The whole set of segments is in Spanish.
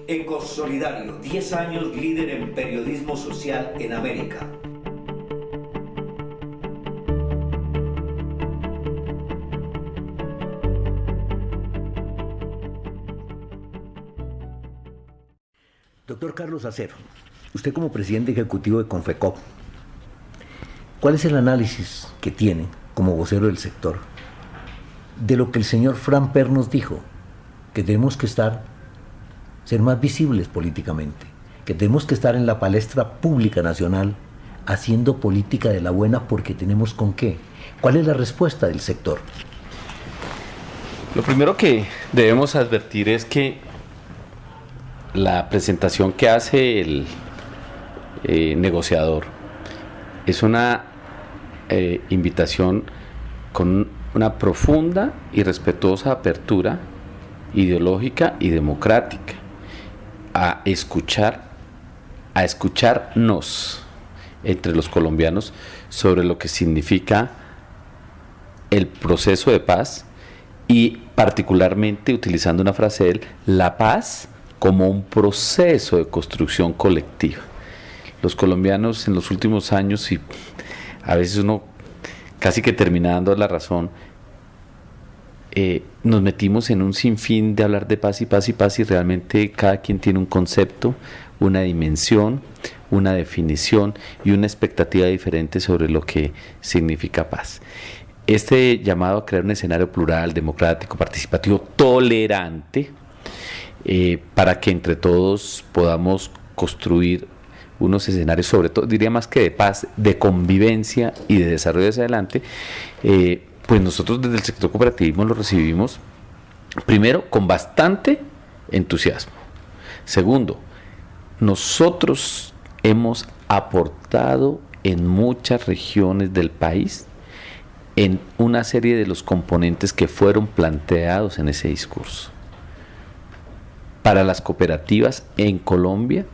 Ecosolidario, 10 años líder en periodismo social en América. Doctor Carlos Acero, usted como presidente ejecutivo de Confecop, ¿cuál es el análisis que tiene como vocero del sector de lo que el señor Fran Per nos dijo? Que tenemos que ser más visibles políticamente, que tenemos que estar en la palestra pública nacional haciendo política de la buena porque tenemos con qué. ¿Cuál es la respuesta del sector? Lo primero que debemos advertir es que la presentación que hace el negociador es una invitación con una profunda y respetuosa apertura ideológica y democrática a escucharnos entre los colombianos sobre lo que significa el proceso de paz y particularmente, utilizando una frase de él, la paz como un proceso de construcción colectiva. Los colombianos en los últimos años, y a veces uno casi que terminando la razón, nos metimos en un sinfín de hablar de paz y paz y paz, y realmente cada quien tiene un concepto, una dimensión, una definición y una expectativa diferente sobre lo que significa paz. Este llamado a crear un escenario plural, democrático, participativo, tolerante, para que entre todos podamos construir unos escenarios, sobre todo, diría más que de paz, de convivencia y de desarrollo hacia adelante, pues nosotros desde el sector cooperativismo lo recibimos, primero, con bastante entusiasmo. Segundo, nosotros hemos aportado en muchas regiones del país en una serie de los componentes que fueron planteados en ese discurso. Para las cooperativas en Colombia,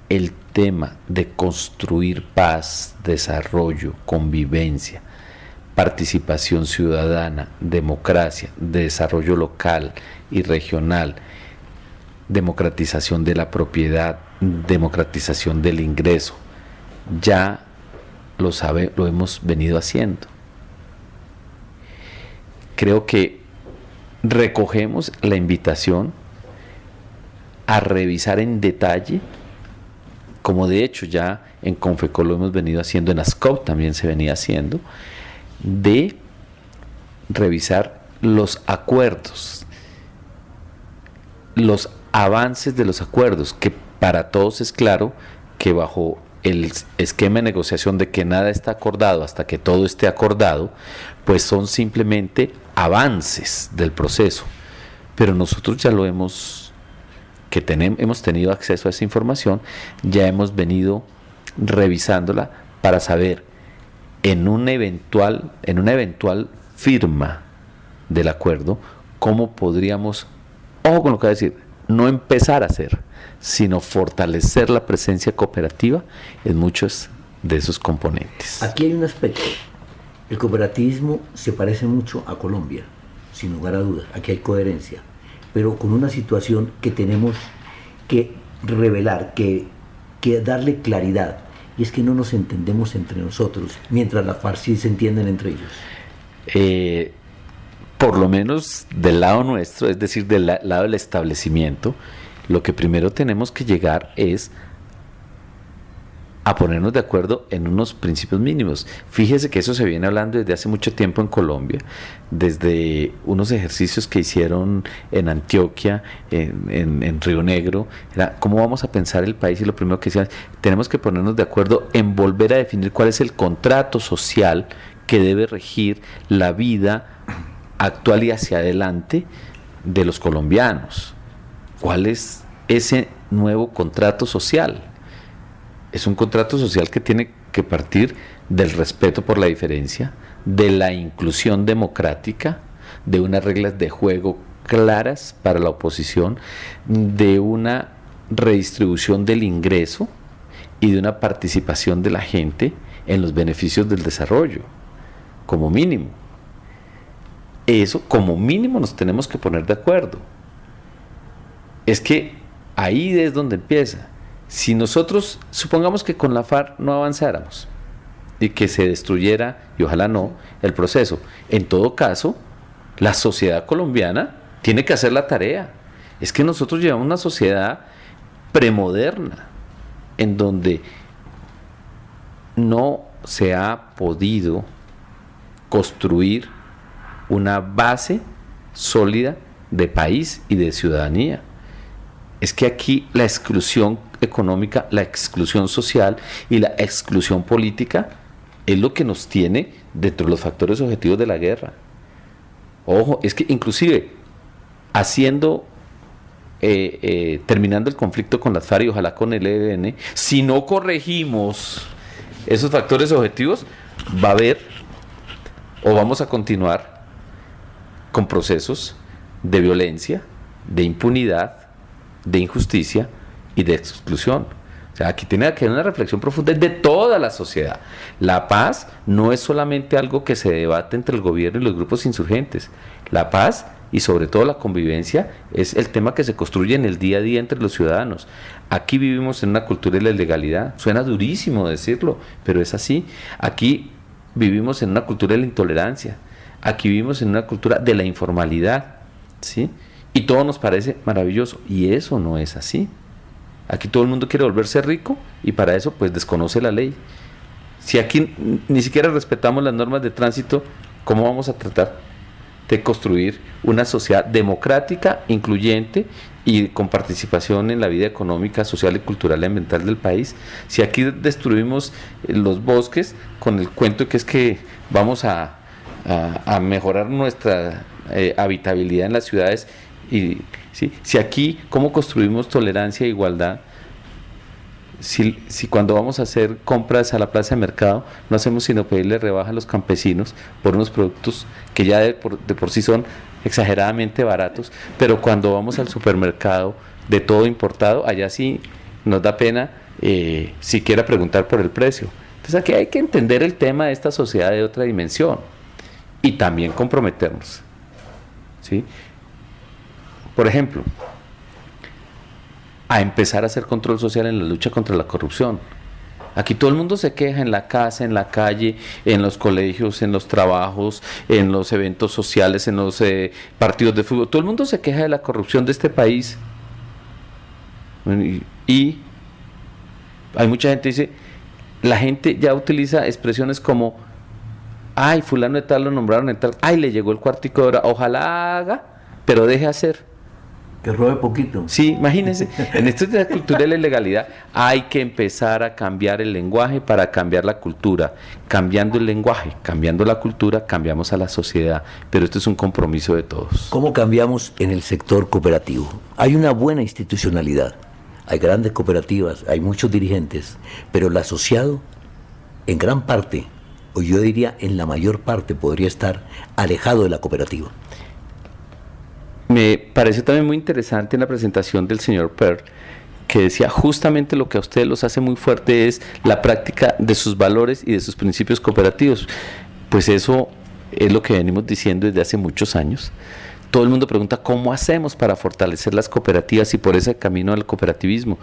el tema de construir paz, desarrollo, convivencia, participación ciudadana, democracia, desarrollo local y regional, democratización de la propiedad, democratización del ingreso, ya lo hemos venido haciendo. Creo que recogemos la invitación a revisar en detalle, como de hecho ya en Confecol lo hemos venido haciendo, en ASCOP también se venía haciendo, de revisar los acuerdos, los avances de los acuerdos, que para todos es claro que bajo el esquema de negociación de que nada está acordado hasta que todo esté acordado, pues son simplemente avances del proceso. Pero nosotros ya lo hemos tenido acceso a esa información, ya hemos venido revisándola para saber en una eventual firma del acuerdo cómo podríamos, ojo con lo que voy a decir, no empezar a hacer, sino fortalecer la presencia cooperativa en muchos de esos componentes. Aquí hay un aspecto. El cooperativismo se parece mucho a Colombia, sin lugar a dudas. Aquí hay coherencia, pero con una situación que tenemos que revelar, que darle claridad, y es que no nos entendemos entre nosotros, mientras la FARC sí se entienden entre ellos. Por lo menos del lado nuestro, es decir, del lado del establecimiento, lo que primero tenemos que llegar es a ponernos de acuerdo en unos principios mínimos. Fíjese que eso se viene hablando desde hace mucho tiempo en Colombia, desde unos ejercicios que hicieron en Antioquia, en Río Negro. Era cómo vamos a pensar el país, y lo primero que decían, tenemos que ponernos de acuerdo en volver a definir cuál es el contrato social que debe regir la vida actual y hacia adelante de los colombianos. ¿Cuál es ese nuevo contrato social? Es un contrato social que tiene que partir del respeto por la diferencia, de la inclusión democrática, de unas reglas de juego claras para la oposición, de una redistribución del ingreso y de una participación de la gente en los beneficios del desarrollo, como mínimo. Eso, como mínimo, nos tenemos que poner de acuerdo. Es que ahí es donde empieza. Si nosotros, supongamos que con la FARC no avanzáramos y que se destruyera, y ojalá no, el proceso, en todo caso, la sociedad colombiana tiene que hacer la tarea. Es que nosotros llevamos una sociedad premoderna, en donde no se ha podido construir una base sólida de país y de ciudadanía. Es que aquí la exclusión económica, la exclusión social y la exclusión política es lo que nos tiene dentro de los factores objetivos de la guerra. Ojo, es que inclusive haciendo terminando el conflicto con las FARC y ojalá con el ELN, si no corregimos esos factores objetivos, va a haber o vamos a continuar con procesos de violencia, de impunidad, de injusticia y de exclusión. O sea, aquí tiene que haber una reflexión profunda de toda la sociedad. La paz no es solamente algo que se debate entre el gobierno y los grupos insurgentes. La paz y sobre todo la convivencia es el tema que se construye en el día a día entre los ciudadanos. Aquí vivimos en una cultura de la ilegalidad. Suena durísimo decirlo, pero es así. Aquí vivimos en una cultura de la intolerancia. Aquí vivimos en una cultura de la informalidad, ¿sí? Y todo nos parece maravilloso, y eso no es así. Aquí todo el mundo quiere volverse rico y para eso pues desconoce la ley. Si aquí ni siquiera respetamos las normas de tránsito, ¿cómo vamos a tratar de construir una sociedad democrática, incluyente y con participación en la vida económica, social y cultural y ambiental del país? Si aquí destruimos los bosques con el cuento que es que vamos a mejorar nuestra habitabilidad en las ciudades, y ¿sí? Si aquí, ¿cómo construimos tolerancia e igualdad? Si cuando vamos a hacer compras a la plaza de mercado no hacemos sino pedirle rebaja a los campesinos por unos productos que ya de por sí son exageradamente baratos, pero cuando vamos al supermercado de todo importado, allá sí nos da pena siquiera preguntar por el precio. Entonces aquí hay que entender el tema de esta sociedad de otra dimensión y también comprometernos, ¿sí? Por ejemplo, a empezar a hacer control social en la lucha contra la corrupción. Aquí todo el mundo se queja en la casa, en la calle, en los colegios, en los trabajos, en los eventos sociales, en los partidos de fútbol. Todo el mundo se queja de la corrupción de este país. Y hay mucha gente que dice, la gente ya utiliza expresiones como, ay, fulano de tal lo nombraron en tal, ay, le llegó el cuartico de hora, ojalá haga, pero deje hacer. Que robe poquito. Sí, imagínense, en esto de la cultura de la ilegalidad hay que empezar a cambiar el lenguaje para cambiar la cultura. Cambiando el lenguaje, cambiando la cultura, cambiamos a la sociedad, pero esto es un compromiso de todos. ¿Cómo cambiamos en el sector cooperativo? Hay una buena institucionalidad, hay grandes cooperativas, hay muchos dirigentes, pero el asociado en gran parte, o yo diría en la mayor parte, podría estar alejado de la cooperativa. Me pareció también muy interesante en la presentación del señor Pearl, que decía justamente lo que a ustedes los hace muy fuerte es la práctica de sus valores y de sus principios cooperativos. Pues eso es lo que venimos diciendo desde hace muchos años. Todo el mundo pregunta cómo hacemos para fortalecer las cooperativas y por ese camino al cooperativismo.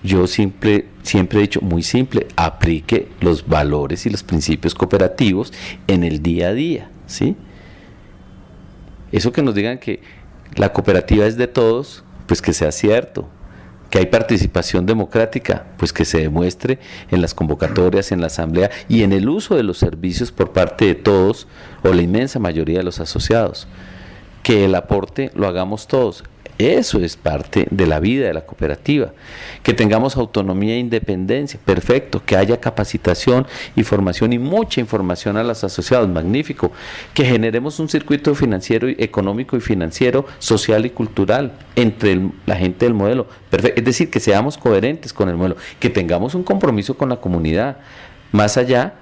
Yo siempre he dicho, muy simple, aplique los valores y los principios cooperativos en el día a día, ¿sí? Eso que nos digan que la cooperativa es de todos, pues que sea cierto. Que hay participación democrática, pues que se demuestre en las convocatorias, en la asamblea y en el uso de los servicios por parte de todos o la inmensa mayoría de los asociados. Que el aporte lo hagamos todos. Eso es parte de la vida de la cooperativa. Que tengamos autonomía e independencia, perfecto. Que haya capacitación y formación y mucha información a los asociados, magnífico. Que generemos un circuito financiero, económico y financiero, social y cultural entre la gente del modelo, perfecto. Es decir, que seamos coherentes con el modelo, que tengamos un compromiso con la comunidad, más allá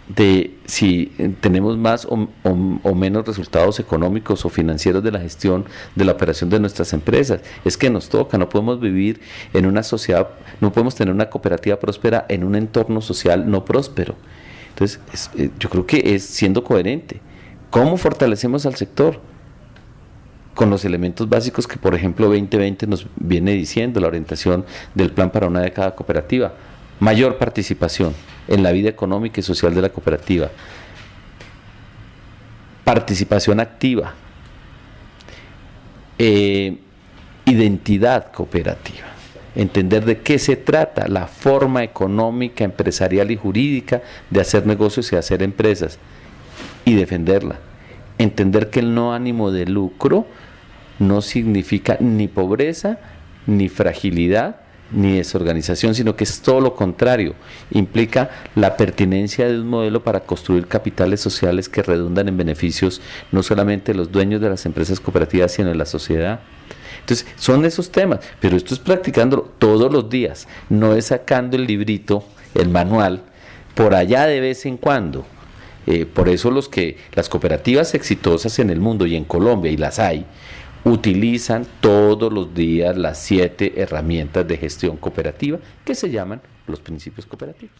de si tenemos más o menos resultados económicos o financieros de la gestión de la operación de nuestras empresas. Es que nos toca, no podemos vivir en una sociedad, no podemos tener una cooperativa próspera en un entorno social no próspero. Entonces, yo creo que es siendo coherente. ¿Cómo fortalecemos al sector? con los elementos básicos que, por ejemplo, 2020 nos viene diciendo, la orientación del plan para una década cooperativa, mayor participación en la vida económica y social de la cooperativa, participación activa, identidad cooperativa, entender de qué se trata la forma económica, empresarial y jurídica de hacer negocios y hacer empresas y defenderla, entender que el no ánimo de lucro no significa ni pobreza, ni fragilidad, ni desorganización, sino que es todo lo contrario, implica la pertinencia de un modelo para construir capitales sociales que redundan en beneficios no solamente de los dueños de las empresas cooperativas, sino de la sociedad. Entonces, son esos temas, pero esto es practicándolo todos los días, no es sacando el librito, el manual, por allá de vez en cuando. Por eso las cooperativas exitosas en el mundo y en Colombia, y las hay, utilizan todos los días las 7 herramientas de gestión cooperativa que se llaman los principios cooperativos.